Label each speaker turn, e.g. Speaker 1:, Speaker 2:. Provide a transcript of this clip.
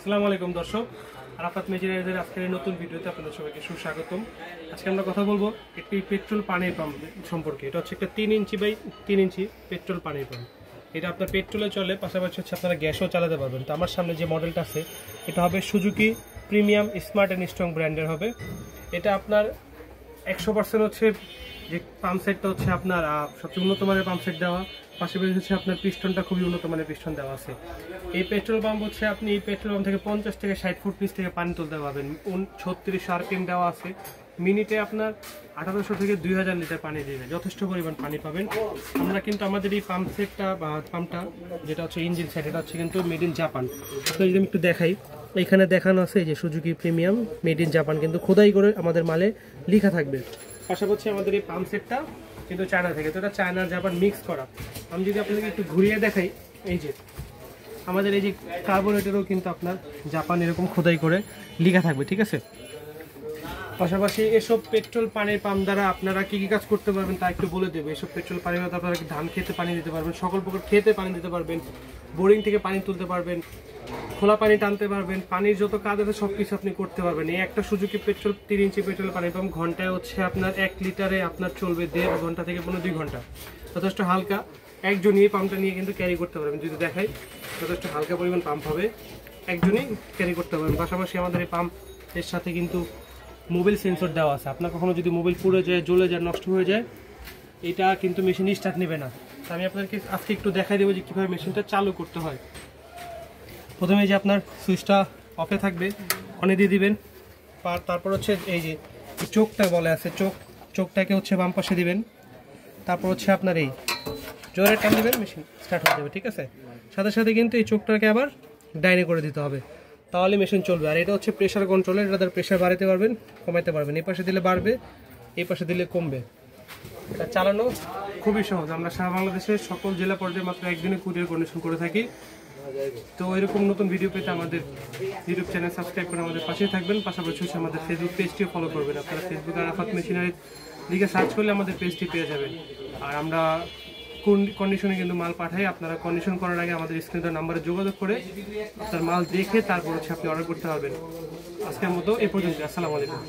Speaker 1: আসসালামু আলাইকুম দর্শক, আরাফাত মেশিনারিজের আজকের এই নতুন ভিডিওতে আপনাদের সবাইকে সুস্বাগতম। আজকে আমরা কথা বলবো একটি পেট্রোল পানির পাম্প সম্পর্কে। এটা হচ্ছে একটা 3 ইঞ্চি বাই 3 ইঞ্চি পেট্রোল পানির পাম্প। এটা আপনার পেট্রোলে চলে, পাশাপাশি হচ্ছে আপনারা গ্যাসও চালাতে পারবেন। তো আমার সামনে যে মডেলটা আছে এটা হবে Suzuki premium smart and strong ব্র্যান্ডের হবে। এটা আপনার 100% হচ্ছে যে পাম্প সেটটা হচ্ছে আপনার সবচেয়ে উন্নত মানের পাম্প সেট দেওয়া, পাশাপাশি হচ্ছে আপনার পিস্টনটা খুবই উন্নত মানের পিস্টন দেওয়া আছে। এই পেট্রোল পাম্প হচ্ছে আপনি এই পেট্রোল পাম্প থেকে 50 থেকে 60 ফুট নিচ থেকে পানি তুলতে পারবেন। 36 আরপিএম দেওয়া আছে। মিনিটে আপনার 1800 থেকে 2000 লিটার পানি দেবে, যথেষ্ট পরিমাণ পানি পাবেন। আমরা কিন্তু আমাদের এই পাম্প সেটটা বা পাম্পটা যেটা হচ্ছে ইঞ্জিন সেট, এটা হচ্ছে কিন্তু মেড ইন জাপান। আপনাদের যদি আমি একটু দেখাই, এখানে দেখানো আছে যে Suzuki premium made in Japan, কিন্তু খোদাই করে আমাদের মালে লেখা থাকবে। পাশাপাশি আমাদের এই পাম্প সেটটা কিন্তু চায়না থেকে, তো এটা চায়না জাপান মিক্স করা। আমি যদি আপনাকে একটু ঘুরিয়ে দেখাই, এই যে আমাদের এই যে কার্বোরেটরও কিন্তু আপনার জাপান এরকম খোদাই করে লেখা থাকবে, ঠিক আছে। পাশাপাশি এসব পেট্রোল পানির পাম্প দ্বারা আপনারা কি কি কাজ করতে পারবেন তা একটু বলে দেবে। এসব পেট্রোল পানির মধ্যে আপনারা ধান খেতে পানি দিতে পারবেন, সকল প্রকার খেতে পানি দিতে পারবেন, বোরিং থেকে পানি তুলতে পারবেন, খোলা পানি টানতে পারবেন, পানির যত কাজ আছে সব কিছু আপনি করতে পারবেন। এই একটা সুজুকি পেট্রোল 3 ইঞ্চি পেট্রোল পানির পাম্প ঘন্টায় হচ্ছে আপনার 1 লিটারে আপনার চলবে 1.5 ঘন্টা থেকে 2 ঘন্টা। যথেষ্ট হালকা, একজনই এই পাম্পটা নিয়ে কিন্তু ক্যারি করতে পারবেন। যদি দেখাই, যথেষ্ট হালকা পরিমাণ পাম্প হবে, একজনই ক্যারি করতে পারবেন। পাশাপাশি আমাদের এই পাম্পের সাথে কিন্তু মোবাইল সেন্সর দেওয়া আছে। আপনার কখনো যদি মোবাইল পুড়ে যায়, জ্বলে যায়, নষ্ট হয়ে যায়, এটা কিন্তু মেশিন স্টার্ট নেবে না। আমি আপনাদেরকে আজকে একটু দেখাই দেবো যে কীভাবে মেশিনটা চালু করতে হয়। প্রথমে যে আপনার সুইচটা অফে থাকবে, অনে দিয়ে দিবেন। তারপর হচ্ছে এই যে চোখটা বলে আছে, চোখটাকে হচ্ছে বাম পাশে দিবেন। তারপর হচ্ছে আপনার এই জোরে টান দিবেন, মেশিন স্টার্ট হয়ে যাবে, ঠিক আছে। সাথে সাথে কিন্তু এই চোখটাকে আবার ডাইনে করে দিতে হবে, তাহলে মেশিন চলবে। আর এটা হচ্ছে প্রেশার কন্ট্রোলার, এটা প্রেশার বাড়াতে পারবেন, কমাইতে পারবেন। এই পাশে দিলে বাড়বে, এই পাশে দিলে কমবে। এটা চালানো খুবই সহজ। আমরা সারা বাংলাদেশের সকল জেলা পর্যায়ে মাত্র একদিনে কুরিয়ার কন্ডিশন করে থাকি। তো এরকম নতুন ভিডিও পেতে আমাদের ইউটিউব চ্যানেল সাবস্ক্রাইব করে আমাদের পাশেই থাকবেন। পাশাপাশি হচ্ছে আমাদের ফেসবুক পেজটিও ফলো করবেন। আপনারা ফেসবুকে আরাফাত মেশিনারি লিখে সার্চ করলে আমাদের পেজটি পেয়ে যাবেন। আর আমরা কোন কন্ডিশনে কিন্তু মাল পাঠাই, আপনারা কন্ডিশন করার আগে আমাদের স্ক্রিনের নাম্বারে যোগাযোগ করে আপনার মাল দেখে তারপর হচ্ছে আপনি অর্ডার করতে পারবেন। আজকের মতো এ পর্যন্ত। আসসালামু আলাইকুম।